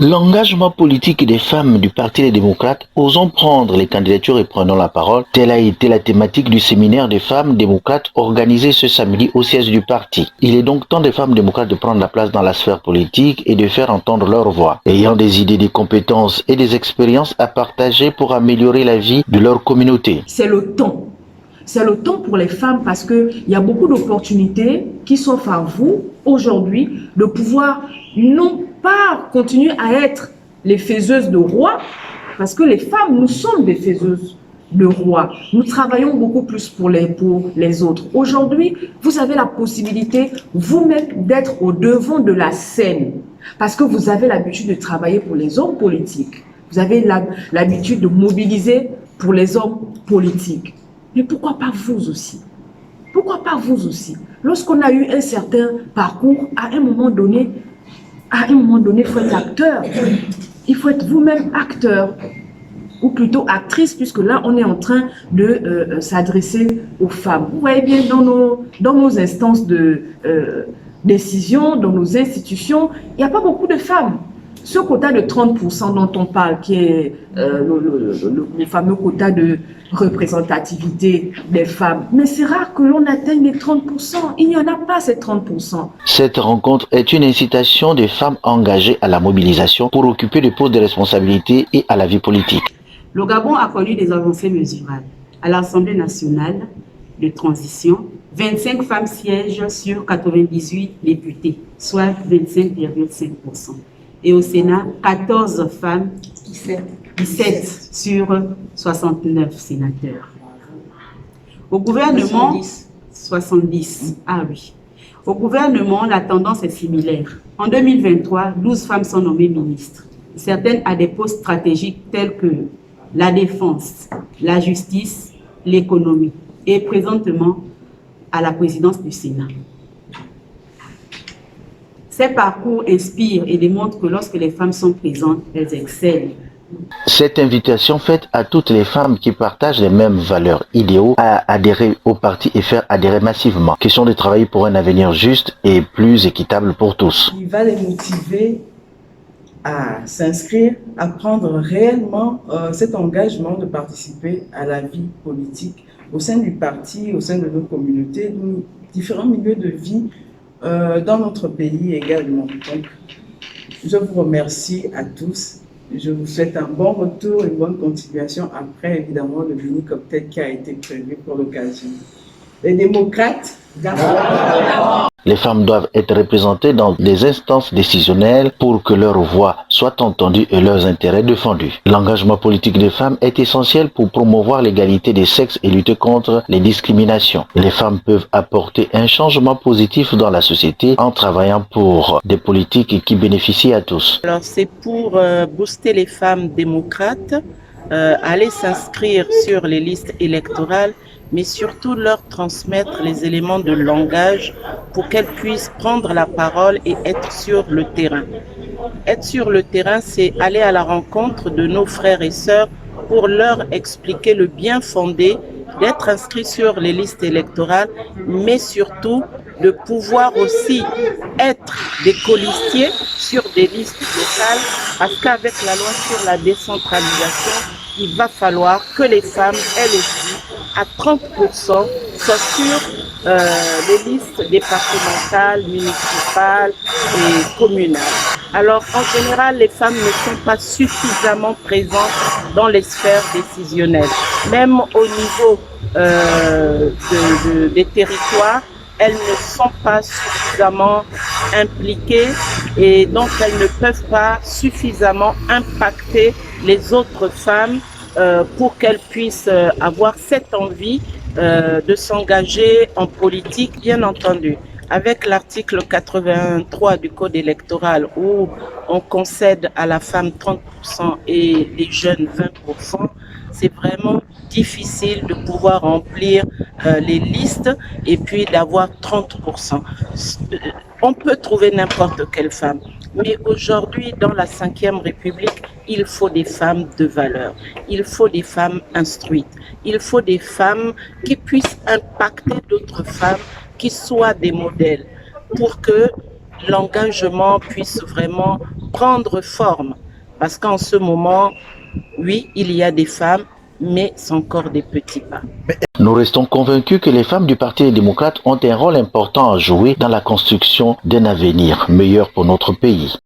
L'engagement politique des femmes du Parti des démocrates, osons prendre les candidatures et prenons la parole, telle a été la thématique du séminaire des femmes démocrates organisé ce samedi au siège du parti. Il est donc temps des femmes démocrates de prendre la place dans la sphère politique et de faire entendre leur voix, ayant des idées, des compétences et des expériences à partager pour améliorer la vie de leur communauté. C'est le temps. C'est le temps pour les femmes parce qu'il y a beaucoup d'opportunités qui s'offrent à vous aujourd'hui de pouvoir non pas continuer à être les faiseuses de rois, parce que les femmes, nous sommes des faiseuses de rois. Nous travaillons beaucoup plus pour les autres. Aujourd'hui, vous avez la possibilité vous-même d'être au devant de la scène parce que vous avez l'habitude de travailler pour les hommes politiques. Vous avez l'habitude de mobiliser pour les hommes politiques. Mais pourquoi pas vous aussi? Pourquoi pas vous aussi? Lorsqu'on a eu un certain parcours, à un moment donné, il faut être acteur. Il faut être vous-même acteur, ou plutôt actrice, puisque là, on est en train de s'adresser aux femmes. Vous voyez bien, dans nos instances de décision, dans nos institutions, il n'y a pas beaucoup de femmes. Ce quota de 30% dont on parle, qui est le fameux quota de représentativité des femmes, mais c'est rare que l'on atteigne les 30%. Il n'y en a pas ces 30%. Cette rencontre est une incitation des femmes engagées à la mobilisation pour occuper des postes de responsabilité et à la vie politique. Le Gabon a connu des avancées mesurables. À l'Assemblée nationale de transition, 25 femmes siègent sur 98 députés, soit 25,5%. Et au Sénat, 14 femmes, 17 sur 69 sénateurs. Au gouvernement, 70. Ah oui. Au gouvernement, la tendance est similaire. En 2023, 12 femmes sont nommées ministres. Certaines à des postes stratégiques tels que la défense, la justice, l'économie et présentement à la présidence du Sénat. Ces parcours inspirent et démontrent que lorsque les femmes sont présentes, elles excellent. Cette invitation faite à toutes les femmes qui partagent les mêmes valeurs idéaux à adhérer au parti et faire adhérer massivement. Question de travailler pour un avenir juste et plus équitable pour tous. Il va les motiver à s'inscrire, à prendre réellement cet engagement de participer à la vie politique au sein du parti, au sein de nos communautés, de différents milieux de vie dans notre pays également. Donc, je vous remercie à tous. Je vous souhaite un bon retour, une bonne continuation après, évidemment, le mini-cocktail qui a été prévu pour l'occasion. Les démocrates, les femmes doivent être représentées dans des instances décisionnelles pour que leur voix soit entendue et leurs intérêts défendus. L'engagement politique des femmes est essentiel pour promouvoir l'égalité des sexes et lutter contre les discriminations. Les femmes peuvent apporter un changement positif dans la société en travaillant pour des politiques qui bénéficient à tous. Alors c'est pour booster les femmes démocrates, aller s'inscrire sur les listes électorales, mais surtout leur transmettre les éléments de langage pour qu'elles puissent prendre la parole et être sur le terrain. Être sur le terrain, c'est aller à la rencontre de nos frères et sœurs pour leur expliquer le bien fondé d'être inscrits sur les listes électorales, mais surtout de pouvoir aussi être des colistiers sur des listes locales, parce qu'avec la loi sur la décentralisation, il va falloir que les femmes, elles aussi, à 30%, soient sur les listes départementales, municipales et communales. Alors, en général, les femmes ne sont pas suffisamment présentes dans les sphères décisionnelles. Même au niveau des territoires, elles ne sont pas suffisamment impliquées et donc elles ne peuvent pas suffisamment impacter les autres femmes pour qu'elles puissent avoir cette envie de s'engager en politique, bien entendu. Avec l'article 83 du Code électoral où on concède à la femme 30% et les jeunes 20%, c'est vraiment difficile de pouvoir remplir les listes et puis d'avoir 30%. On peut trouver n'importe quelle femme, mais aujourd'hui, dans la 5e République, il faut des femmes de valeur, il faut des femmes instruites, il faut des femmes qui puissent impacter d'autres femmes, qui soient des modèles, pour que l'engagement puisse vraiment prendre forme. Parce qu'en ce moment, oui, il y a des femmes, mais c'est encore des petits pas. Nous restons convaincus que les femmes du Parti démocrate ont un rôle important à jouer dans la construction d'un avenir meilleur pour notre pays.